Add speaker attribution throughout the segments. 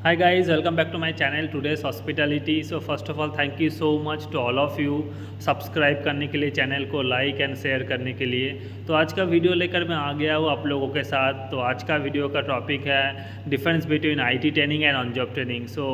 Speaker 1: Hi guys, welcome back to my channel today's hospitality. So first of all thank you so much to all of you subscribe करने के लिए, channel को like and share करने के लिए। तो आज का वीडियो लेकर मैं आ गया हूँ आप लोगों के साथ। तो आज का वीडियो का टॉपिक है difference between IT training and on job training. So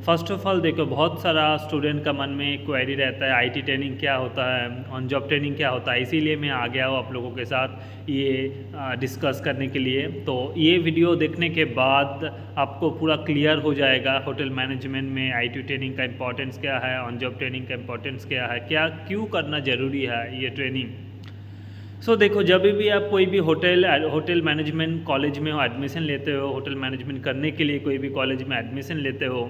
Speaker 1: first of all देखो, बहुत सारा स्टूडेंट का मन में क्वेरी रहता है आईटी ट्रेनिंग क्या होता है, ऑन जॉब ट्रेनिंग क्या होता है। इसीलिए मैं आ गया हूँ आप लोगों के साथ ये डिस्कस करने के लिए। तो ये वीडियो देखने के बाद आपको पूरा क्लियर हो जाएगा होटल मैनेजमेंट में आईटी ट्रेनिंग का इंपॉर्टेंस क्या है, ऑन जॉब ट्रेनिंग का इंपॉर्टेंस क्या है, क्या क्यों करना ज़रूरी है ये ट्रेनिंग। देखो, जब भी आप कोई भी होटल मैनेजमेंट कॉलेज में हो एडमिशन लेते हो, होटल मैनेजमेंट करने के लिए कोई भी कॉलेज में एडमिशन लेते हो,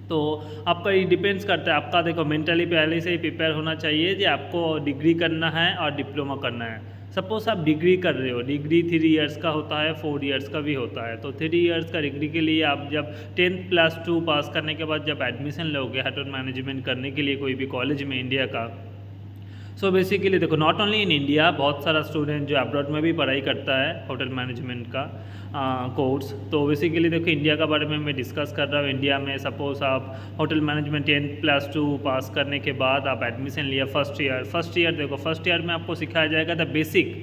Speaker 1: तो आपका ये डिपेंड्स करता है। आपका देखो मेंटली पहले से ही प्रिपेयर होना चाहिए कि आपको डिग्री करना है और डिप्लोमा करना है। सपोज़ आप डिग्री कर रहे हो, डिग्री 3 इयर्स का होता है, 4 इयर्स का भी होता है। तो 3 इयर्स का डिग्री के लिए आप जब 10+2 पास करने के बाद जब एडमिशन लोगे होटल मैनेजमेंट करने के लिए कोई भी कॉलेज में इंडिया का, बेसिकली देखो, नॉट ओनली इन इंडिया, बहुत सारा स्टूडेंट जो अब्रॉड में भी पढ़ाई करता है होटल मैनेजमेंट का कोर्स। तो बेसिकली देखो, इंडिया का बारे में मैं डिस्कस कर रहा हूँ। इंडिया में सपोज़ आप होटल मैनेजमेंट 10+2 पास करने के बाद आप एडमिशन लिया फर्स्ट ईयर देखो, फर्स्ट ईयर में आपको सिखाया जाएगा the basic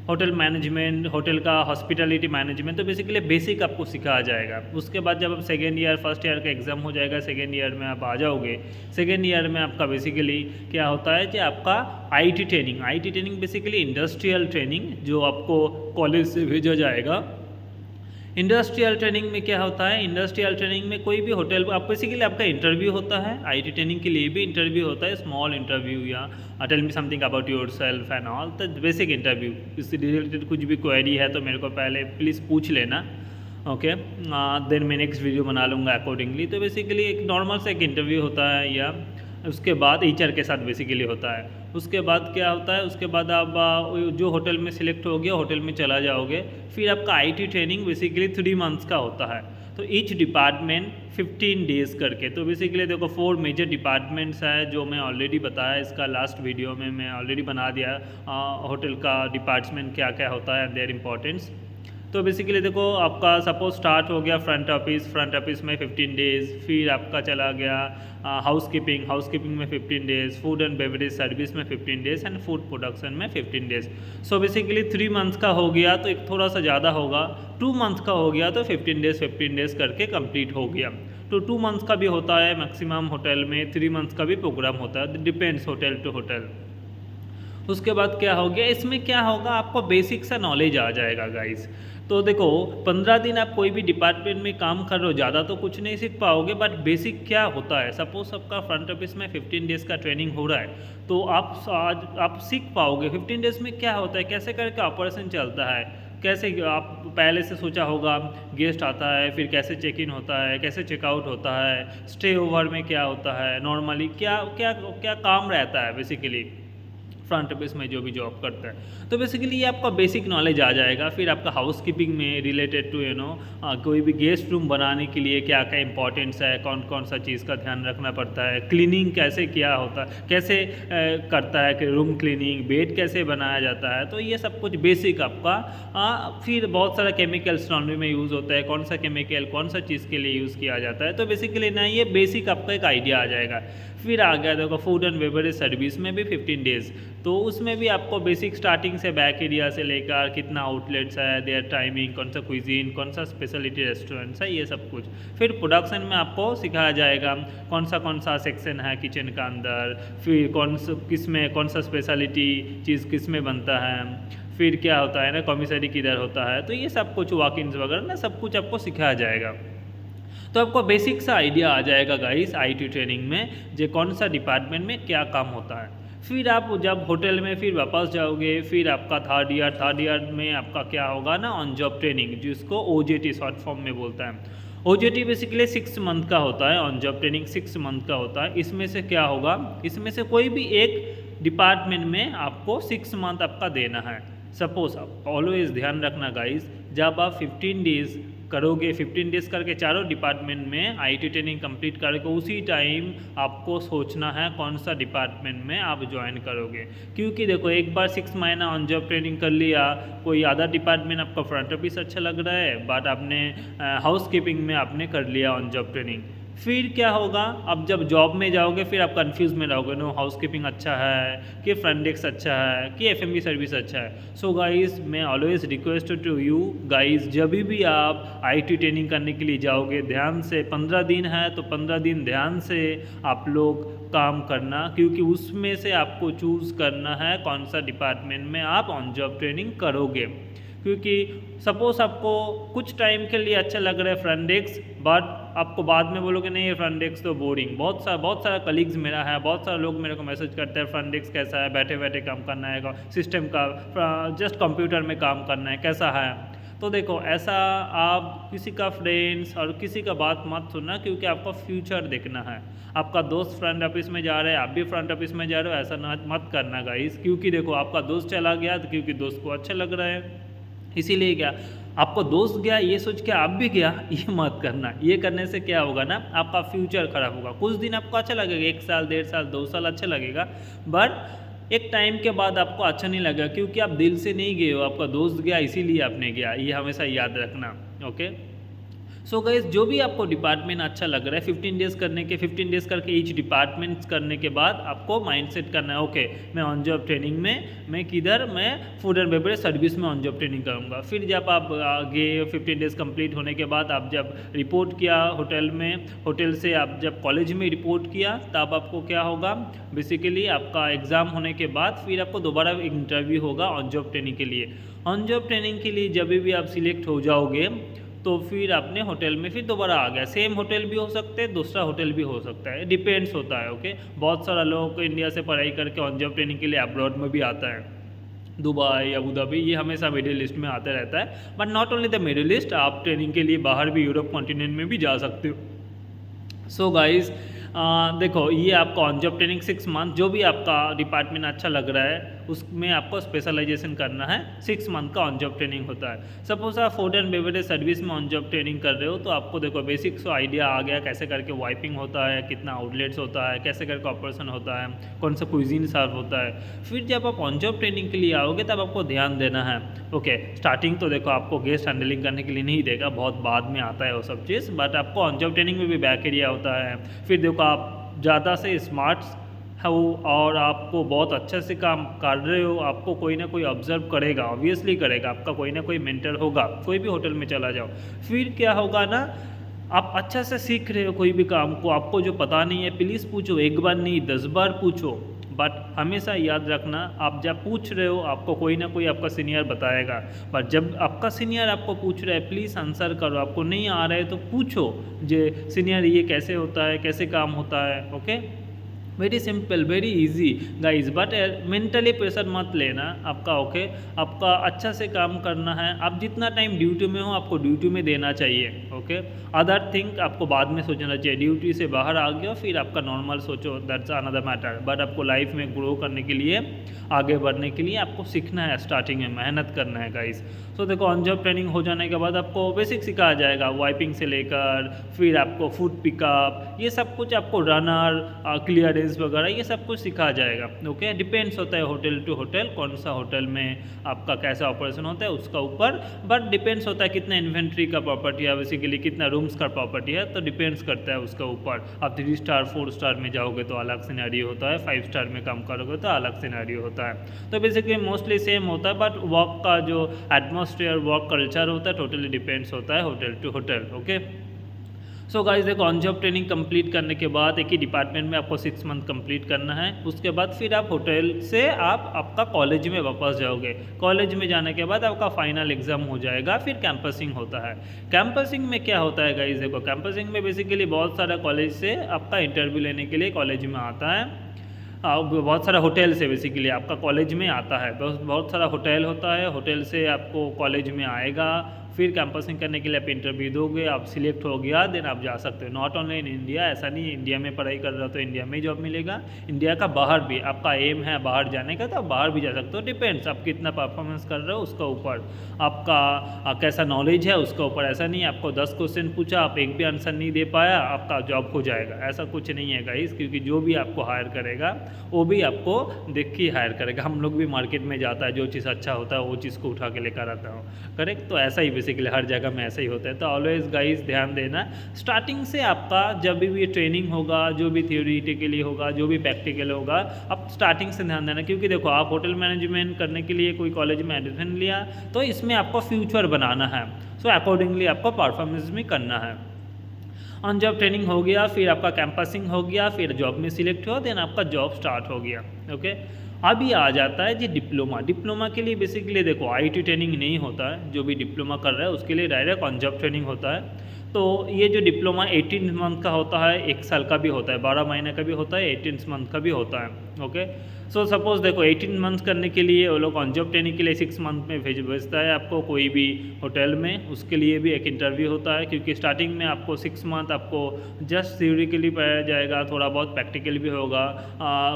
Speaker 1: hotel management, hotel का हॉस्पिटलिटी मैनेजमेंट। तो बेसिकली बेसिक आपको सिखाया जाएगा। उसके बाद जब आप सेकेंड ईयर, फर्स्ट ईयर का एग्ज़ाम हो जाएगा, सेकेंड ईयर में आप आ जाओगे। सेकेंड ईयर में आपका बेसिकली क्या होता है कि आपका IT training basically industrial training जो आपको कॉलेज से भेजा जाएगा। इंडस्ट्रियल ट्रेनिंग में क्या होता है, इंडस्ट्रियल ट्रेनिंग में कोई भी होटल आप बेसिकली आपका इंटरव्यू होता है। आईटी ट्रेनिंग के लिए भी इंटरव्यू होता है, स्मॉल इंटरव्यू या tell me something about yourself and all. तो बेसिक इंटरव्यू, इससे रिलेटेड कुछ भी क्वेरी है तो मेरे को पहले प्लीज़ पूछ लेना, ओके। देन मैं नेक्स्ट वीडियो बना लूँगा अकॉर्डिंगली। तो बेसिकली एक नॉर्मल सा एक इंटरव्यू होता है, या उसके बाद एचआर के साथ बेसिकली होता है। उसके बाद क्या होता है, उसके बाद आप जो होटल में सिलेक्ट हो गया होटल में चला जाओगे। फिर आपका आईटी ट्रेनिंग बेसिकली 3 मंथ्स का होता है। तो ईच डिपार्टमेंट 15 डेज़ करके। तो बेसिकली देखो 4 मेजर डिपार्टमेंट्स है जो मैं ऑलरेडी बताया, इसका लास्ट वीडियो में मैं ऑलरेडी बना दिया होटल का डिपार्टमेंट क्या क्या होता है, देयर इंपॉर्टेंस। तो बेसिकली देखो, आपका सपोज स्टार्ट हो गया फ्रंट ऑफिस में 15 डेज़। फिर आपका चला गया हाउसकीपिंग में 15 days, food and beverage service में 15 डेज़ एंड फूड प्रोडक्शन में 15 डेज़। बेसिकली 3 मंथ्स का हो गया तो एक थोड़ा सा ज़्यादा होगा, 2 मंथ्स का हो गया तो 15 डेज़ करके कंप्लीट हो गया। तो 2 मंथ्स का भी होता है मैक्सिमम होटल में, 3 मंथ्स का भी प्रोग्राम होता है, डिपेंड्स होटल टू होटल। उसके बाद क्या हो गया, इसमें क्या होगा, आपको बेसिक सा नॉलेज आ जाएगा गाइस। तो देखो 15 दिन आप कोई भी डिपार्टमेंट में काम कर रहे हो, ज़्यादा तो कुछ नहीं सीख पाओगे, बट बेसिक क्या होता है। सपोज आपका फ्रंट ऑफिस में 15 डेज़ का ट्रेनिंग हो रहा है, तो आप सीख पाओगे 15 डेज़ में क्या होता है, कैसे करके ऑपरेशन चलता है, कैसे आप पहले से सोचा होगा गेस्ट आता है, फिर कैसे चेक इन होता है, कैसे चेकआउट होता है, स्टे ओवर में क्या होता है, नॉर्मली क्या क्या क्या काम रहता है बेसिकली फ्रंट ऑफिस में जो भी जॉब करता है। तो बेसिकली ये आपका बेसिक नॉलेज आ जाएगा। फिर आपका हाउसकीपिंग में रिलेटेड टू कोई भी गेस्ट रूम बनाने के लिए क्या क्या इंपॉर्टेंस है, कौन कौन सा चीज़ का ध्यान रखना पड़ता है, क्लीनिंग कैसे किया होता है, कैसे करता है कि रूम क्लीनिंग, बेड कैसे बनाया जाता है। तो ये सब कुछ बेसिक आपका फिर बहुत सारा केमिकल्स लॉन्ड्री में यूज़ होता है, कौन सा केमिकल कौन सा चीज़ के लिए यूज़ किया जाता है। तो बेसिकली ना ये बेसिक आपका एक आइडिया आ जाएगा। फिर आ गया देखो फूड एंड बेवरेज सर्विस में भी 15 डेज़। तो उसमें भी आपको बेसिक स्टार्टिंग से बैक एरिया से लेकर कितना आउटलेट्स है, देयर टाइमिंग, कौन सा क्विजीन, कौन सा स्पेशलिटी रेस्टोरेंट्स है, ये सब कुछ। फिर प्रोडक्शन में आपको सिखाया जाएगा कौन सा सेक्शन है किचन का अंदर, फिर कौन सा स्पेशलिटी चीज़ किस में बनता है, फिर क्या होता है ना कॉमिसरी किधर होता है। तो ये सब कुछ वॉक-इन्स वगैरह ना सब कुछ आपको सिखाया जाएगा। तो आपको बेसिक सा आइडिया आ जाएगा गाइस आईटी ट्रेनिंग में, जो कौन सा डिपार्टमेंट में क्या काम होता है। फिर आप जब होटल में फिर वापस जाओगे, फिर आपका थर्ड ईयर में आपका क्या होगा ना ऑन जॉब ट्रेनिंग, जिसको ओजेटी शॉर्ट फॉर्म में बोलता है। ओजेटी बेसिकली 6 मंथ का होता है, ऑन जॉब ट्रेनिंग 6 मंथ का होता है। इसमें से क्या होगा, इसमें से कोई भी एक डिपार्टमेंट में आपको 6 मंथ आपका देना है। सपोज आप ऑलवेज ध्यान रखना गाइस, जब आप 15 डेज़ करोगे 15 डेज़ करके चारों डिपार्टमेंट में आईटी ट्रेनिंग कंप्लीट करके उसी टाइम आपको सोचना है कौन सा डिपार्टमेंट में आप ज्वाइन करोगे। क्योंकि देखो एक बार 6 महीना ऑन जॉब ट्रेनिंग कर लिया, कोई आधा डिपार्टमेंट आपका फ्रंट ऑफिस अच्छा लग रहा है बट आपने हाउस कीपिंग में आपने कर लिया ऑन जॉब ट्रेनिंग, फिर क्या होगा, अब जब जॉब में जाओगे फिर आप कंफ्यूज में रहोगे, नो हाउस कीपिंग अच्छा है कि फ्रंट डेस्क अच्छा है कि एफएमबी सर्विस अच्छा है। सो गाइस मैं always request to you guys, जब भी आप आईटी ट्रेनिंग करने के लिए जाओगे ध्यान से 15 दिन है तो 15 दिन ध्यान से आप लोग काम करना, क्योंकि उसमें से आपको चूज़ करना है कौन सा डिपार्टमेंट में आप ऑन जॉब ट्रेनिंग करोगे। क्योंकि सपोज़ आपको कुछ टाइम के लिए अच्छा लग रहा है फ्रंट डेस्क, बट आपको बाद में बोलोगे नहीं ये फ्रंट डेस्क तो बोरिंग। बहुत सारा कलीग्स मेरा है, बहुत सारे लोग मेरे को मैसेज करते हैं फ्रंट डेस्क कैसा है, बैठे बैठे काम करना है, सिस्टम का जस्ट कंप्यूटर में काम करना है, कैसा है। तो देखो ऐसा आप किसी का फ्रेंड्स और किसी का बात मत सुनना, क्योंकि आपका फ्यूचर देखना है। आपका दोस्त फ्रंट ऑफिस में जा रहा है, आप भी फ्रंट ऑफिस में जा रहे हो, ऐसा मत करना गाइस। क्योंकि देखो आपका दोस्त चला गया तो क्योंकि दोस्त को अच्छा लग रहा है, इसीलिए क्या आपको दोस्त गया ये सोच के आप भी गया, ये मत करना। ये करने से क्या होगा ना, आपका फ्यूचर खराब होगा। कुछ दिन आपको अच्छा लगेगा, 1 साल 1.5 साल 2 साल अच्छा लगेगा, बट एक टाइम के बाद आपको अच्छा नहीं लगेगा, क्योंकि आप दिल से नहीं गए हो, आपका दोस्त गया इसीलिए आपने गया। ये हमेशा याद रखना, ओके। सो गाइस जो भी आपको डिपार्टमेंट अच्छा लग रहा है 15 डेज़ करके ईच डिपार्टमेंट करने के बाद आपको माइंडसेट करना है, ओके मैं ऑन जॉब ट्रेनिंग में मैं फूड एंड बेवरेज सर्विस में ऑन जॉब ट्रेनिंग करूँगा। फिर जब आप आगे 15 डेज़ कंप्लीट होने के बाद आप जब रिपोर्ट किया होटल में, होटल से आप जब कॉलेज में रिपोर्ट किया, तब आपको क्या होगा, बेसिकली आपका एग्ज़ाम होने के बाद फिर आपको दोबारा इंटरव्यू होगा ऑन जॉब ट्रेनिंग के लिए। ऑन जॉब ट्रेनिंग के लिए जब भी आप सिलेक्ट हो जाओगे तो फिर अपने होटल में फिर दोबारा आ गया। सेम होटल भी हो सकते हैं, दूसरा होटल भी हो सकता है, डिपेंड्स होता है, ओके। बहुत सारा लोग इंडिया से पढ़ाई करके ऑन जॉब ट्रेनिंग के लिए अब्रॉड में भी आता है, दुबई अबू धाबी, ये हमेशा मिडिल ईस्ट में आते रहता है। But not only the middle east, आप ट्रेनिंग के लिए बाहर भी यूरोप कॉन्टिनेंट में भी जा सकते हो। सो गाइज देखो ये आपका ऑन जॉब ट्रेनिंग 6 मंथ, जो भी आपका डिपार्टमेंट अच्छा लग रहा है उसमें आपको स्पेशलाइजेशन करना है। 6 मंथ का ऑन जॉब ट्रेनिंग होता है। सपोज आप फूड एंड बेवरेज सर्विस में ऑन जॉब ट्रेनिंग कर रहे हो तो आपको देखो बेसिक सो आइडिया आ गया, कैसे करके वाइपिंग होता है, कितना आउटलेट्स होता है, कैसे करके ऑपरेशन होता है, कौन सा क्विजीन सर्व होता है। फिर जब आप ऑन जॉब ट्रेनिंग के लिए आओगे तब आपको ध्यान देना है, ओके। स्टार्टिंग तो देखो आपको गेस्ट हैंडलिंग करने के लिए नहीं देगा, बहुत बाद में आता है वो सब चीज़, बट आपको ऑन जॉब ट्रेनिंग में भी बैक एरिया होता है। फिर देखो आप ज़्यादा से स्मार्ट हो और आपको बहुत अच्छे से काम कर रहे हो, आपको कोई ना कोई ऑब्जर्व करेगा, ऑब्वियसली करेगा, आपका कोई ना कोई मेंटर होगा। कोई भी होटल में चला जाओ, फिर क्या होगा ना, आप अच्छा से सीख रहे हो कोई भी काम को, आपको जो पता नहीं है प्लीज़ पूछो, एक बार नहीं 10 बार पूछो, बट हमेशा याद रखना आप जब पूछ रहे हो आपको कोई ना कोई आपका सीनियर बताएगा। बट जब आपका सीनियर आपको पूछ रहा है प्लीज़ आंसर करो, आपको नहीं आ रहा है तो पूछो जे सीनियर ये कैसे होता है, कैसे काम होता है, okay. Very simple, very easy guys, but mentally pressure मत लेना आपका, ओके। आपका अच्छा से काम करना है, आप जितना टाइम ड्यूटी में हो आपको ड्यूटी में देना चाहिए, ओके। अदर थिंग आपको बाद में सोचना चाहिए, ड्यूटी से बाहर आ गया फिर आपका नॉर्मल सोचो, दैट्स अनदर मैटर। बट आपको लाइफ में ग्रो करने के लिए, आगे बढ़ने के लिए आपको सीखना है, स्टार्टिंग में मेहनत करना है गाइज। सो देखो ऑन जॉब ट्रेनिंग हो जाने के बाद आपको बेसिक सिखाया जाएगा, वाइपिंग से लेकर फिर आपको फूड पिकअप, ये सब कुछ आपको रनर क्लियरेंस वगैरह ये सब कुछ सिखाया जाएगा, ओके। डिपेंड्स होता है होटल टू होटल, कौन सा होटल में आपका कैसा ऑपरेशन होता है उसका ऊपर, बट डिपेंड्स होता है कितना इन्वेंट्री का प्रॉपर्टी है, बेसिकली कितना रूम्स का प्रॉपर्टी है, तो डिपेंड्स करता है उसका ऊपर। आप 3 स्टार 4 स्टार में जाओगे तो अलग सिनेरियो होता है, 5 स्टार में काम करोगे तो अलग सिनेरियो होता है। तो बेसिकली मोस्टली सेम होता है, बट वर्क का जो एटमॉस्फेयर, वर्क कल्चर होता है टोटली डिपेंड्स होता है hotel to hotel, okay. So guys देखो ऑन जॉब ट्रेनिंग कंप्लीट करने के बाद एक ही डिपार्टमेंट में आपको 6 मंथ कंप्लीट करना है। उसके बाद फिर आप होटल से आपका कॉलेज में वापस जाओगे। कॉलेज में जाने के बाद आपका फाइनल एग्जाम हो जाएगा, फिर कैंपसिंग होता है। कैंपसिंग में क्या होता है गाइस, देखो कैंपसिंग में बेसिकली बहुत सारा कॉलेज से आपका इंटरव्यू लेने के लिए कॉलेज में आता है, बहुत सारा होटल से बेसिकली आपका कॉलेज में आता है, बहुत सारा होटल होता है, होटल से आपको कॉलेज में आएगा, फिर कैंपसिंग करने के लिए आप इंटरव्यू दोगे, आप सिलेक्ट हो गया, देन आप जा सकते हो। नॉट ओनली इन इंडिया, ऐसा नहीं इंडिया में पढ़ाई कर रहे हो तो इंडिया में जॉब मिलेगा, इंडिया का बाहर भी आपका एम है बाहर जाने का तो आप बाहर भी जा सकते हो। डिपेंड्स आप कितना परफॉर्मेंस कर रहे हो उसका ऊपर, आपका कैसा नॉलेज है उसका ऊपर। ऐसा नहीं आपको 10 क्वेश्चन पूछा आप एक भी आंसर नहीं दे पाया आपका जॉब हो जाएगा, ऐसा कुछ नहीं है गाइस। क्योंकि जो भी आपको हायर करेगा वो भी आपको देख के हायर करेगा। हम लोग भी मार्केट में जाता है, जो चीज़ अच्छा होता है वो चीज़ को उठा के लेकर आता हूँ, करेक्ट। तो ऐसा ही बेसिकली हर जगह में ऐसा ही होता है। तो ऑलवेज गाइस ध्यान देना, स्टार्टिंग से आपका जब भी ट्रेनिंग होगा, जो भी थ्योरेटिकली होगा, जो भी प्रैक्टिकल होगा, आप स्टार्टिंग से ध्यान देना। क्योंकि देखो आप होटल मैनेजमेंट करने के लिए कोई कॉलेज में एडमिशन लिया तो इसमें आपको फ्यूचर बनाना है, सो अकॉर्डिंगली आपको परफॉर्मेंस भी करना है। ऑन जॉब ट्रेनिंग हो गया, फिर आपका कैंपसिंग हो गया, फिर जॉब में सिलेक्ट हुआ, देन आपका जॉब स्टार्ट हो गया। ओके, अभी आ जाता है जी डिप्लोमा। डिप्लोमा के लिए बेसिकली देखो आईटी ट्रेनिंग नहीं होता है, जो भी डिप्लोमा कर रहा है उसके लिए डायरेक्ट ऑन जॉब ट्रेनिंग होता है। तो ये जो डिप्लोमा 18 मंथ का होता है, 1 साल का भी होता है, 12 महीने का भी होता है, 18 मंथ का भी होता है। ओके, सो सपोज देखो 18 मंथ करने के लिए वो लोग ऑन जॉब ट्रेनिंग के लिए 6 मंथ में भेजता है आपको कोई भी होटल में, उसके लिए भी एक इंटरव्यू होता है। क्योंकि स्टार्टिंग में आपको 6 मंथ आपको जस्ट थ्योरेटिकली पढ़ाया जाएगा, थोड़ा बहुत प्रैक्टिकल भी होगा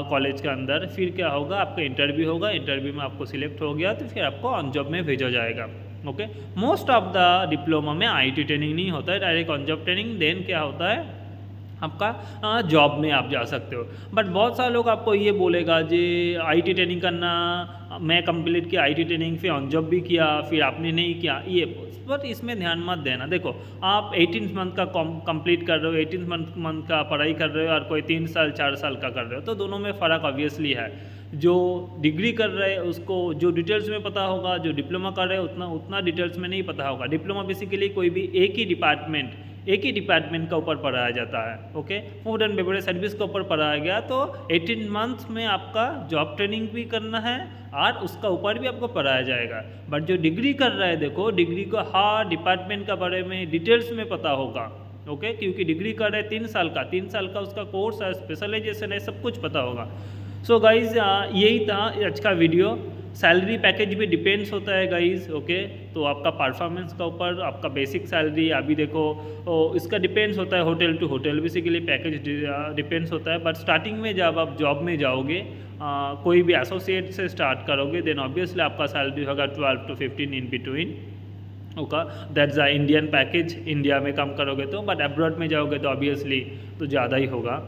Speaker 1: कॉलेज के अंदर। फिर क्या होगा आपका इंटरव्यू होगा, इंटरव्यू में आपको सिलेक्ट हो गया तो फिर आपको ऑन जॉब में भेजा जाएगा। Okay, most of the diploma में आईटी ट्रेनिंग नहीं होता है, direct on job training. Then क्या होता है आपका जॉब में आप जा सकते हो। बट बहुत सारे लोग आपको ये बोलेगा जी आईटी ट्रेनिंग करना, मैं कंप्लीट किया आईटी ट्रेनिंग फिर ऑन जॉब भी किया फिर आपने नहीं किया, ये बट इसमें ध्यान मत देना। देखो आप 18 मंथ का कंप्लीट कर रहे हो, 18 मंथ का पढ़ाई कर रहे हो और कोई 3 साल 4 साल का कर रहे हो, तो दोनों में फ़र्क ऑब्वियसली है। जो डिग्री कर रहे हैं उसको जो डिटेल्स में पता होगा, जो डिप्लोमा कर रहे हैं उतना डिटेल्स में नहीं पता होगा। डिप्लोमा बेसिकली कोई भी एक ही डिपार्टमेंट का ऊपर पढ़ाया जाता है। Okay, food and beverage service के ऊपर पढ़ाया गया, तो 18 मंथ्स में आपका जॉब ट्रेनिंग भी करना है और उसका ऊपर भी आपको पढ़ाया जाएगा। बट जो डिग्री कर रहा है देखो डिग्री को हर डिपार्टमेंट का बारे में डिटेल्स में पता होगा। ओके, क्योंकि डिग्री कर रहे हैं 3 साल का उसका कोर्स है, स्पेशलाइजेशन है, सब कुछ पता होगा। सो गाइज यही था आज का वीडियो। सैलरी पैकेज भी डिपेंड्स होता है गाइज। ओके, तो आपका परफॉर्मेंस का ऊपर आपका बेसिक सैलरी अभी देखो इसका डिपेंड्स होता है, hotel to hotel basically package depends होता है। बट स्टार्टिंग में जब आप जॉब में जाओगे कोई भी एसोसिएट से स्टार्ट करोगे, देन ऑब्वियसली आपका सैलरी होगा 12 to 15 in between. Okay, that's the Indian package. India में कम करोगे तो, बट अब्रॉड में जाओगे तो ऑब्वियसली तो ज़्यादा ही होगा,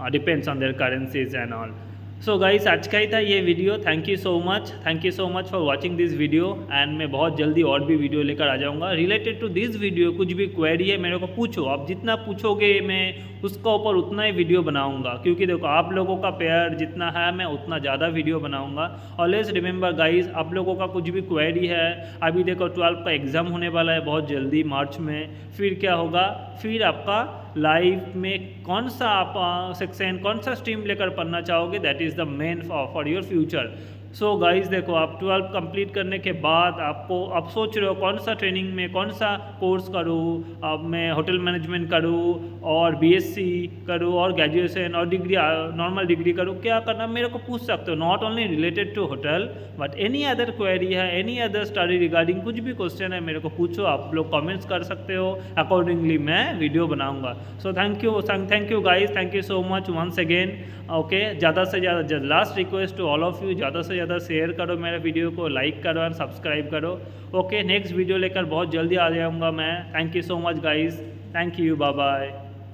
Speaker 1: depends on their currencies and all. So guys आज का ही था ये video. Thank you so much for watching this video. And मैं बहुत जल्दी और भी वीडियो लेकर आ जाऊँगा रिलेटेड टू दिस वीडियो। कुछ भी क्वेरी है मेरे को पूछो, आप जितना पूछोगे मैं उसका ऊपर उतना ही वीडियो बनाऊंगा। क्योंकि देखो आप लोगों का पेयर जितना है मैं उतना ज़्यादा वीडियो बनाऊंगा। ऑलवेज रिमेंबर गाइस, आप लोगों का कुछ भी क्वेरी है, अभी देखो 12 का एग्ज़ाम होने वाला है बहुत जल्दी मार्च में। फिर क्या होगा, फिर आपका लाइफ में कौन सा आप सेक्शन कौन सा स्ट्रीम लेकर पढ़ना चाहोगे, that is the main for your future. So guys देखो आप 12 कंप्लीट करने के बाद आपको आप सोच रहे हो कौन सा ट्रेनिंग में कौन सा कोर्स करूँ, अब मैं होटल मैनेजमेंट करूँ और बीएससी करूँ और ग्रेजुएशन और डिग्री नॉर्मल डिग्री करूँ, क्या करना मेरे को पूछ सकते हो। Not only related to hotel but any other query है, एनी अदर स्टडी रिगार्डिंग कुछ भी क्वेश्चन है मेरे को पूछो, आप लोग कमेंट्स कर सकते हो, अकॉर्डिंगली मैं वीडियो बनाऊँगा। So thank you guys, thank you so much once again. Okay, ज़्यादा से ज़्यादा last request to all of you, ज़्यादा से ज़्यादा शेयर करो मेरे वीडियो को, लाइक करो और सब्सक्राइब करो। ओके, नेक्स्ट वीडियो लेकर बहुत जल्दी आ जाऊँगा मैं। Thank you so much guys, thank you, bye bye.